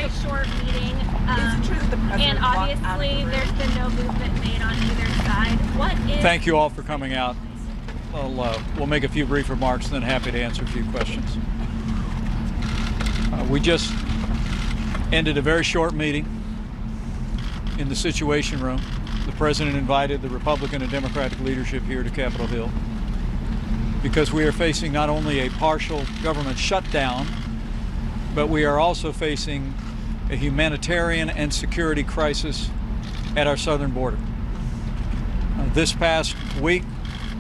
very short meeting, Is it true that the president and obviously there's been no movement made on either side. What is... Thank you all for coming out. We'll make a few brief remarks and then happy to answer a few questions. We just ended a very short meeting in the Situation Room. The president invited the Republican and Democratic leadership here to Capitol Hill because we are facing not only a partial government shutdown, but we are also facing a humanitarian and security crisis at our southern border. This past week,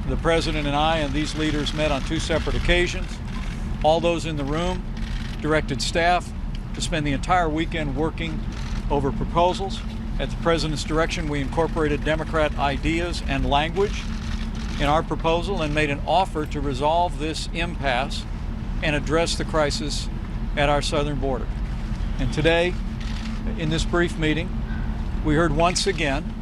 the president and I and these leaders met on 2 separate occasions. All those in the room directed staff to spend the entire weekend working over proposals. At the president's direction, we incorporated Democrat ideas and language in our proposal and made an offer to resolve this impasse and address the crisis at our southern border. And today, in this brief meeting, we heard once again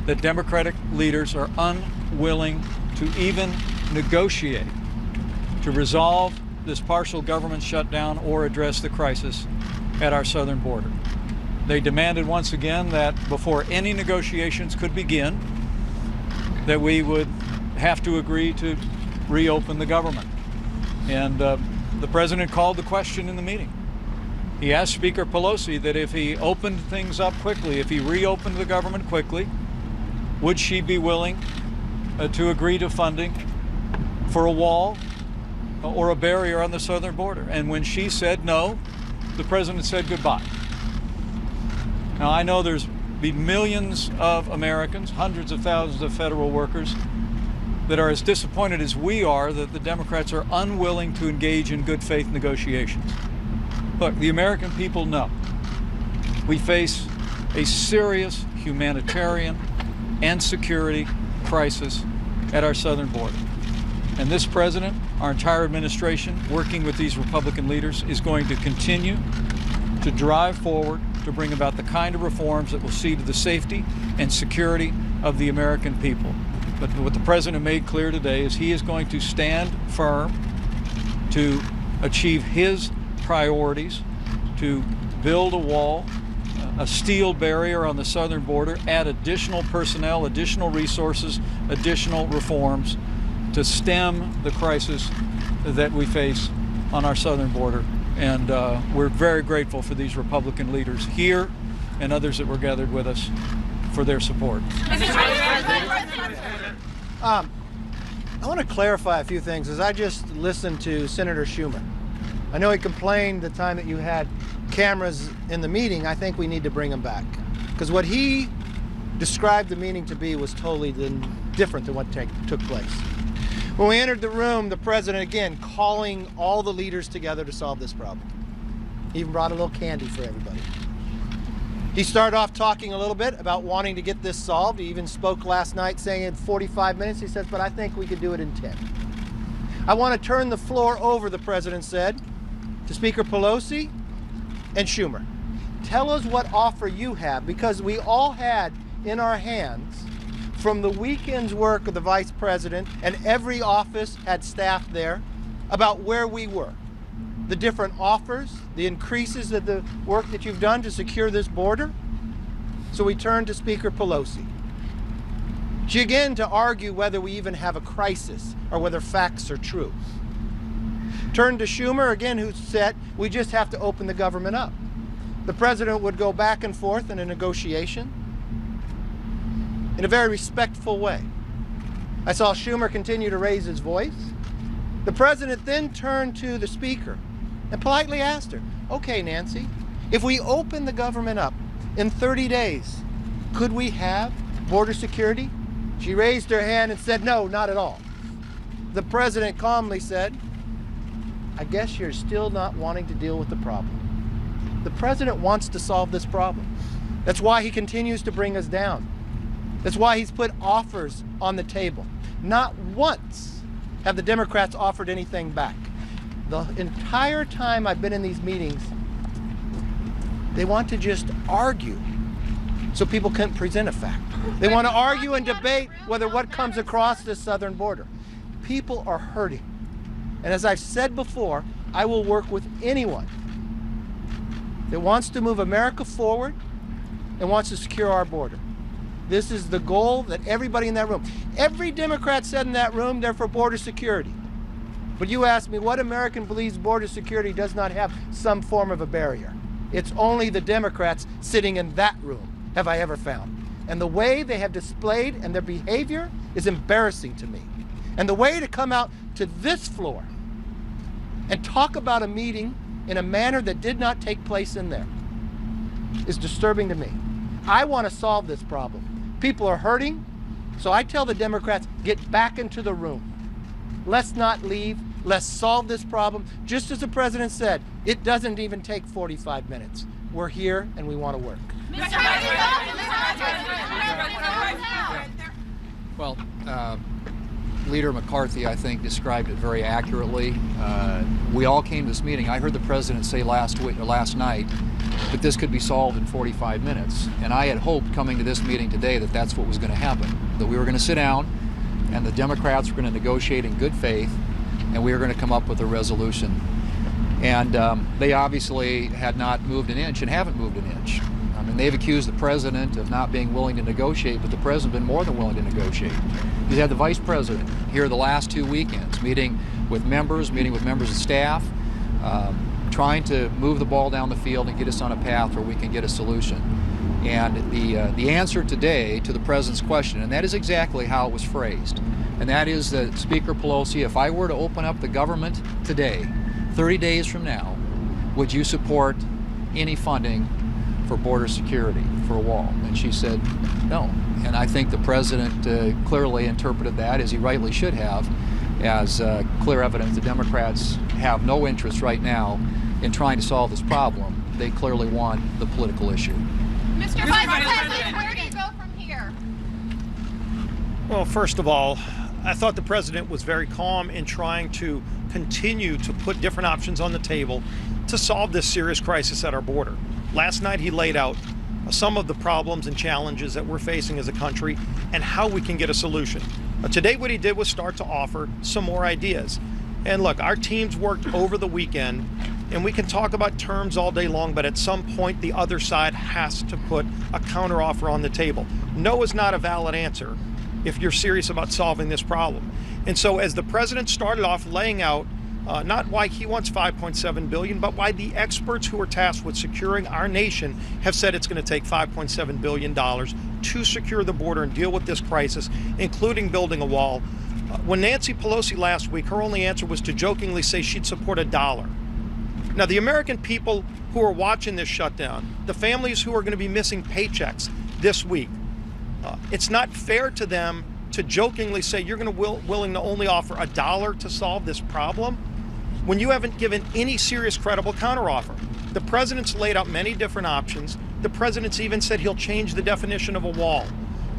that Democratic leaders are unwilling to even negotiate to resolve this partial government shutdown or address the crisis at our southern border. They demanded once again that before any negotiations could begin, that we would have to agree to reopen the government. And the president called the question in the meeting. He asked Speaker Pelosi that if he opened things up quickly, if he reopened the government quickly, would she be willing to agree to funding for a wall or a barrier on the southern border? And when she said no, the president said goodbye. Now, I know there's been millions of Americans, hundreds of thousands of federal workers that are as disappointed as we are that the Democrats are unwilling to engage in good faith negotiations. Look, the American people know we face a serious humanitarian and security crisis at our southern border. And this president, our entire administration, working with these Republican leaders, is going to continue to drive forward to bring about the kind of reforms that will see to the safety and security of the American people. But what the president made clear today is he is going to stand firm to achieve his priorities, to build a wall, a steel barrier on the southern border, add additional personnel, additional resources, additional reforms to stem the crisis that we face on our southern border. And we're very grateful for these Republican leaders here and others that were gathered with us for their support. I want to clarify a few things. As I just listened to Senator Schumer, I know he complained the time that you had cameras in the meeting. I think we need to bring them back, because what he described the meeting to be was totally different than what took place. When we entered the room, the president, again, calling all the leaders together to solve this problem. He even brought a little candy for everybody. He started off talking a little bit about wanting to get this solved. He even spoke last night saying in 45 minutes, he says, but I think we could do it in 10. I want to turn the floor over, the president said, to Speaker Pelosi and Schumer. Tell us what offer you have, because we all had in our hands from the weekend's work of the vice president, and every office had staff there, about where we were. The different offers, the increases of the work that you've done to secure this border. So we turned to Speaker Pelosi. She began to argue whether we even have a crisis or whether facts are true. Turned to Schumer, again, who said we just have to open the government up. The president would go back and forth in a negotiation in a very respectful way. I saw Schumer continue to raise his voice. The president then turned to the speaker and politely asked her, okay, Nancy, if we open the government up in 30 days, could we have border security? She raised her hand and said, no, not at all. The president calmly said, I guess you're still not wanting to deal with the problem. The president wants to solve this problem. That's why he continues to bring us down. That's why he's put offers on the table. Not once have the Democrats offered anything back. The entire time I've been in these meetings, they want to just argue so people can't present a fact. They want to argue and debate whether what comes across this southern border. People are hurting. And as I've said before, I will work with anyone that wants to move America forward and wants to secure our border. This is the goal that everybody in that room, every Democrat said in that room, they're for border security. But you ask me, what American believes border security does not have some form of a barrier? It's only the Democrats sitting in that room, have I ever found. And the way they have displayed and their behavior is embarrassing to me. And the way to come out to this floor and talk about a meeting in a manner that did not take place in there is disturbing to me. I want to solve this problem. People are hurting, so I tell the Democrats, get back into the room. Let's not leave. Let's solve this problem. Just as the president said, it doesn't even take 45 minutes. We're here and we want to work. Well, Leader McCarthy, I think, described it very accurately. We all came to this meeting. I heard the president say last night that this could be solved in 45 minutes. And I had hoped coming to this meeting today that that's what was going to happen, that we were going to sit down and the Democrats were going to negotiate in good faith and we were going to come up with a resolution. And they obviously had not moved an inch and haven't moved an inch. I mean, they've accused the president of not being willing to negotiate, but the president's been more than willing to negotiate. He's had the vice president here the last 2 weekends, meeting with members of staff, trying to move the ball down the field and get us on a path where we can get a solution. And the answer today to the president's question, and that is exactly how it was phrased, and that is that Speaker Pelosi, if I were to open up the government today, 30 days from now, would you support any funding for border security, for a wall? And she said no. And I think the president clearly interpreted that, as he rightly should have, as clear evidence the Democrats have no interest right now in trying to solve this problem. They clearly want the political issue. Mr. Vice President, where do you go from here? Well, first of all, I thought the president was very calm in trying to continue to put different options on the table to solve this serious crisis at our border. Last night he laid out some of the problems and challenges that we're facing as a country and how we can get a solution. Today what he did was start to offer some more ideas. And look, our teams worked over the weekend, and we can talk about terms all day long, but at some point the other side has to put a counteroffer on the table. No is not a valid answer if you're serious about solving this problem. And so as the president started off laying out not why he wants $5.7 billion, but why the experts who are tasked with securing our nation have said it's going to take $5.7 billion to secure the border and deal with this crisis, including building a wall. When Nancy Pelosi last week, her only answer was to jokingly say she'd support $1. Now, the American people who are watching this shutdown, the families who are going to be missing paychecks this week, it's not fair to them to jokingly say you're going to willing to only offer $1 to solve this problem when you haven't given any serious, credible counteroffer. The president's laid out many different options. The president's even said he'll change the definition of a wall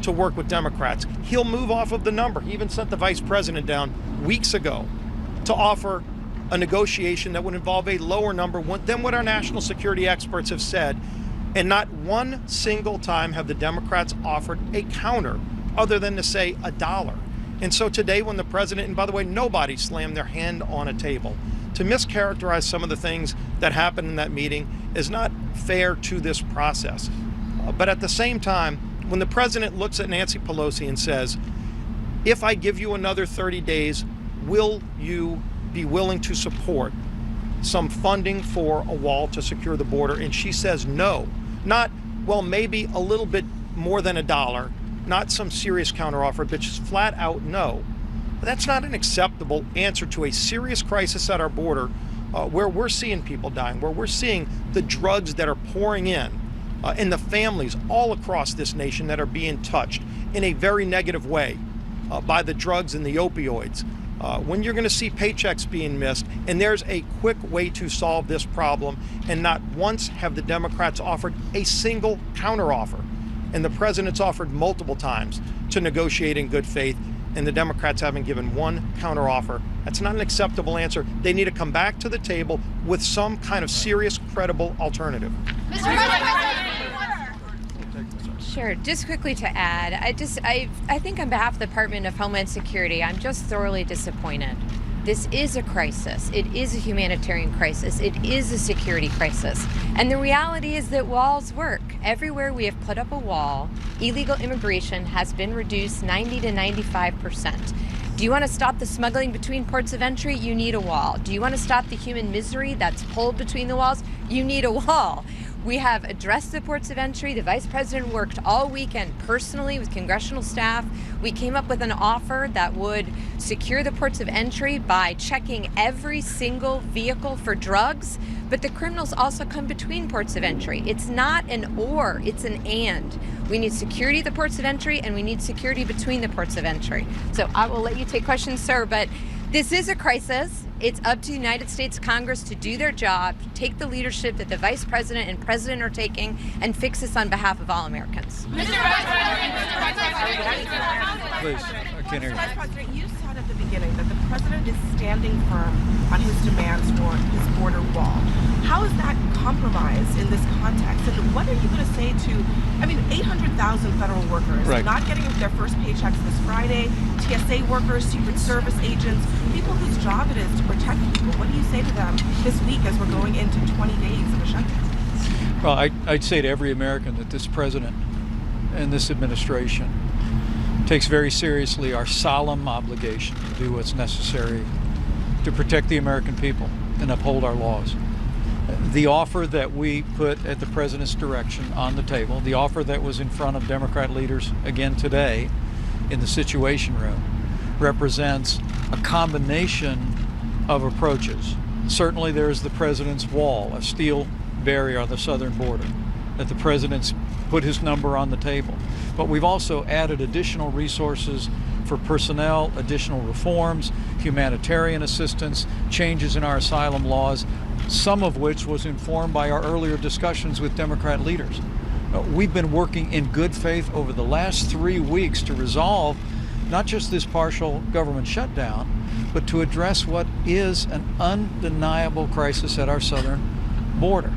to work with Democrats. He'll move off of the number. He even sent the vice president down weeks ago to offer a negotiation that would involve a lower number than what our national security experts have said. And not one single time have the Democrats offered a counter other than to say $1. And so today when the president, and by the way, nobody slammed their hand on a table, to mischaracterize some of the things that happened in that meeting is not fair to this process. But at the same time, when the president looks at Nancy Pelosi and says, if I give you another 30 days, will you be willing to support some funding for a wall to secure the border? And she says no. Not, well, maybe a little bit more than $1, not some serious counteroffer, but just flat out no. That's not an acceptable answer to a serious crisis at our border where we're seeing people dying, where we're seeing the drugs that are pouring in, and the families all across this nation that are being touched in a very negative way by the drugs and the opioids. When you're going to see paychecks being missed, and there's a quick way to solve this problem, and not once have the Democrats offered a single counteroffer. And the president's offered multiple times to negotiate in good faith, and the Democrats haven't given one counteroffer. That's not an acceptable answer. They need to come back to the table with some kind of serious, credible alternative. Mr. Vice President, Sure. Just quickly to add, I think on behalf of the Department of Homeland Security, I'm just thoroughly disappointed. This is a crisis. It is a humanitarian crisis. It is a security crisis. And the reality is that walls work. Everywhere we have put up a wall, illegal immigration has been reduced 90 to 95%. Do you want to stop the smuggling between ports of entry? You need a wall. Do you want to stop the human misery that's pulled between the walls? You need a wall. We have addressed the ports of entry. The Vice President worked all weekend personally with congressional staff. We came up with an offer that would secure the ports of entry by checking every single vehicle for drugs, but the criminals also come between ports of entry. It's not an or, it's an and. We need security at the ports of entry, and we need security between the ports of entry. So I will let you take questions, sir, but this is a crisis. It's up to the United States Congress to do their job, take the leadership that the Vice President and President are taking, and fix this on behalf of all Americans. Please, I can't hear you. Vice President, you said at the beginning that the President is standing firm on his demands for his border wall. How is that compromised in this context? And what are you going to say to, 800,000 federal workers not getting their first paychecks this Friday, TSA workers, Secret Service agents, people whose job it is to protect people? What do you say to them this week as we're going into 20 days of a shutdown? Well, I'd say to every American that this president and this administration takes very seriously our solemn obligation to do what's necessary to protect the American people and uphold our laws. The offer that we put at the president's direction on the table, the offer that was in front of Democrat leaders again today in the Situation Room, represents a combination of approaches. Certainly there's the president's wall, a steel barrier on the southern border, that the president's put his number on the table. But we've also added additional resources for personnel, additional reforms, humanitarian assistance, changes in our asylum laws, some of which was informed by our earlier discussions with Democrat leaders. We've been working in good faith over the last 3 weeks to resolve not just this partial government shutdown, but to address what is an undeniable crisis at our southern border.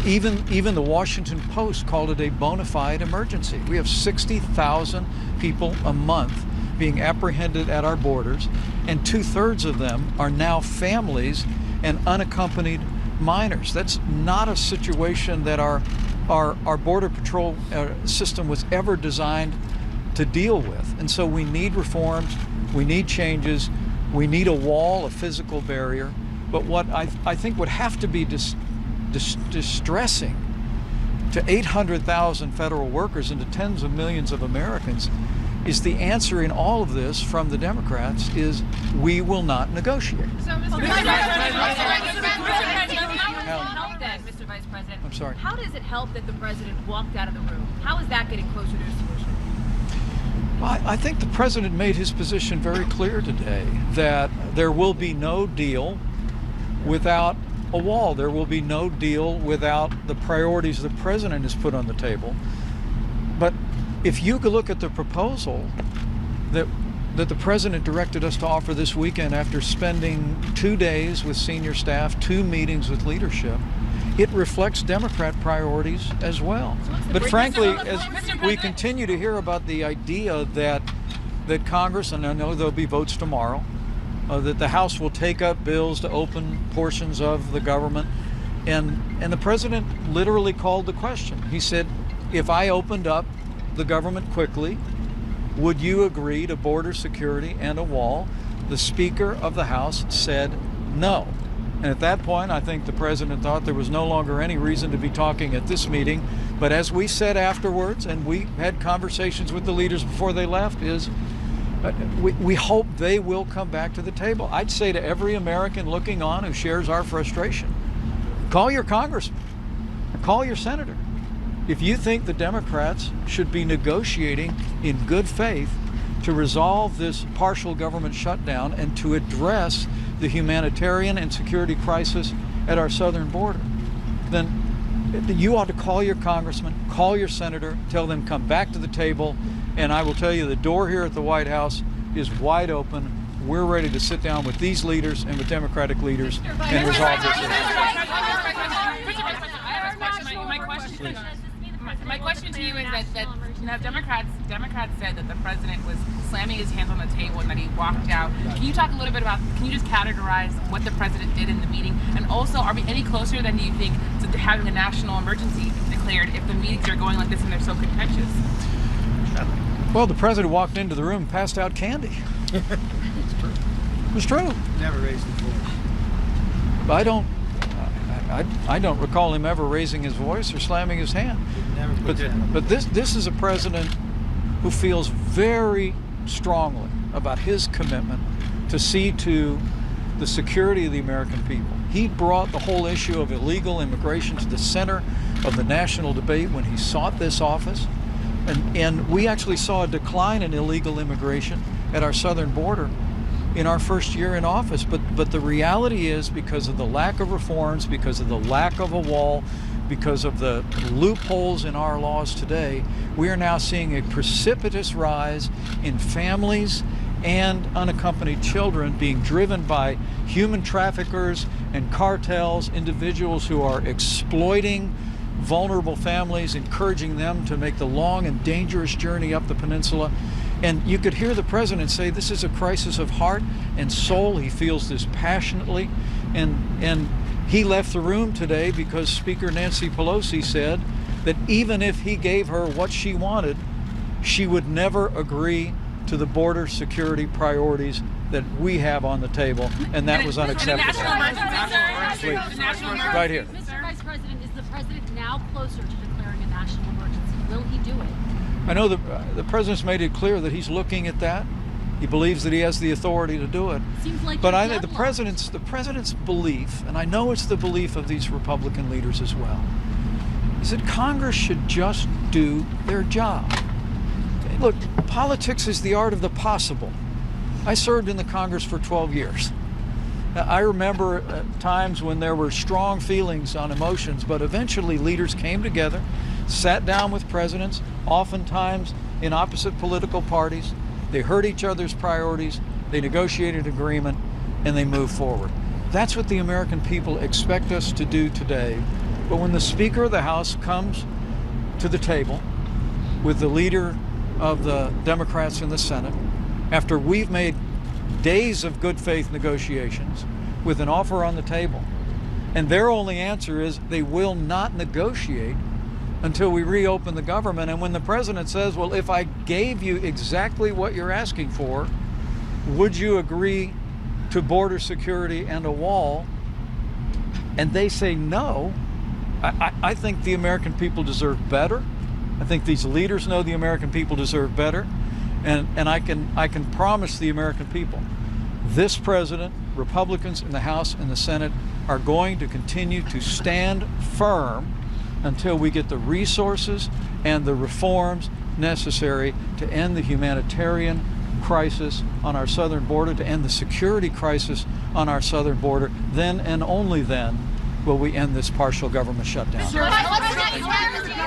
Even the Washington Post called it a bona fide emergency. We have 60,000 people a month being apprehended at our borders, and 2/3 of them are now families and unaccompanied minors. That's not a situation that our Border Patrol system was ever designed to deal with. And so we need reforms, we need changes, we need a wall, a physical barrier. But what I think would have to be distressing to 800,000 federal workers and to tens of millions of Americans is the answer in all of this from the Democrats is we will not negotiate. So, Mr. Vice President, I'm sorry. how does it help that the President walked out of the room? How is that getting closer to a solution? Well, I think the President made his position very clear today that there will be no deal without a wall. There will be no deal without the priorities the President has put on the table. But if you could look at the proposal that the President directed us to offer this weekend after spending 2 days with senior staff, 2 meetings with leadership, it reflects Democrat priorities as well. But frankly, as we continue to hear about the idea that Congress, and I know there'll be votes tomorrow, that the House will take up bills to open portions of the government, and the President literally called the question. He said, if I opened up the government quickly, would you agree to border security and a wall? The Speaker of the House said no. And at that point, I think the President thought there was no longer any reason to be talking at this meeting. But as we said afterwards, and we had conversations with the leaders before they left, is we hope they will come back to the table. I'd say to every American looking on who shares our frustration, call your congressman, call your senator. If you think the Democrats should be negotiating in good faith to resolve this partial government shutdown and to address the humanitarian and security crisis at our southern border, then you ought to call your congressman, call your senator, tell them come back to the table, and I will tell you the door here at the White House is wide open. We're ready to sit down with these leaders and with Democratic leaders and resolve this issue. My question My question to you is that Democrats said that the president was slamming his hands on the table and that he walked out. Can you talk a little bit about? Can you just categorize what the president did in the meeting? And also, are we any closer than you think to having a national emergency declared if the meetings are going like this and they're so contentious? Well, the president walked into the room and passed out candy. It's true. It was true. Never raised the voice. I don't recall him ever raising his voice or slamming his hand. But this is a president who feels very strongly about his commitment to see to the security of the American people. He brought the whole issue of illegal immigration to the center of the national debate when he sought this office. And we actually saw a decline in illegal immigration at our southern border in our first year in office. But the reality is, because of the lack of reforms, because of the lack of a wall, because of the loopholes in our laws today, we are now seeing a precipitous rise in families and unaccompanied children being driven by human traffickers and cartels, individuals who are exploiting vulnerable families, encouraging them to make the long and dangerous journey up the peninsula. And you could hear the president say this is a crisis of heart and soul. He feels this passionately. And he left the room today because Speaker Nancy Pelosi said that even if he gave her what she wanted, she would never agree to the border security priorities that we have on the table, and that was unacceptable. Right here. Mr. Vice President, is the president now closer to declaring a national emergency? Will he do it? I know the president's made it clear that he's looking at that. He believes that he has the authority to do it. Seems like but I think the president's belief, and I know it's the belief of these Republican leaders as well, is that Congress should just do their job. Look, politics is the art of the possible. I served in the Congress for 12 years. Now, I remember times when there were strong feelings on emotions, but eventually leaders came together, sat down with presidents, oftentimes in opposite political parties. They heard each other's priorities, they negotiated agreement, and they moved forward. That's what the American people expect us to do today. But when the Speaker of the House comes to the table with the leader of the Democrats in the Senate, after we've made days of good faith negotiations with an offer on the table, and their only answer is they will not negotiate until we reopen the government. And when the president says, well, if I gave you exactly what you're asking for, would you agree to border security and a wall? And they say no. I think the American people deserve better. I think these leaders know the American people deserve better. And I can promise the American people, this president, Republicans in the House and the Senate are going to continue to stand firm until we get the resources and the reforms necessary to end the humanitarian crisis on our southern border, to end the security crisis on our southern border. Then and only then will we end this partial government shutdown. Where are you going to have?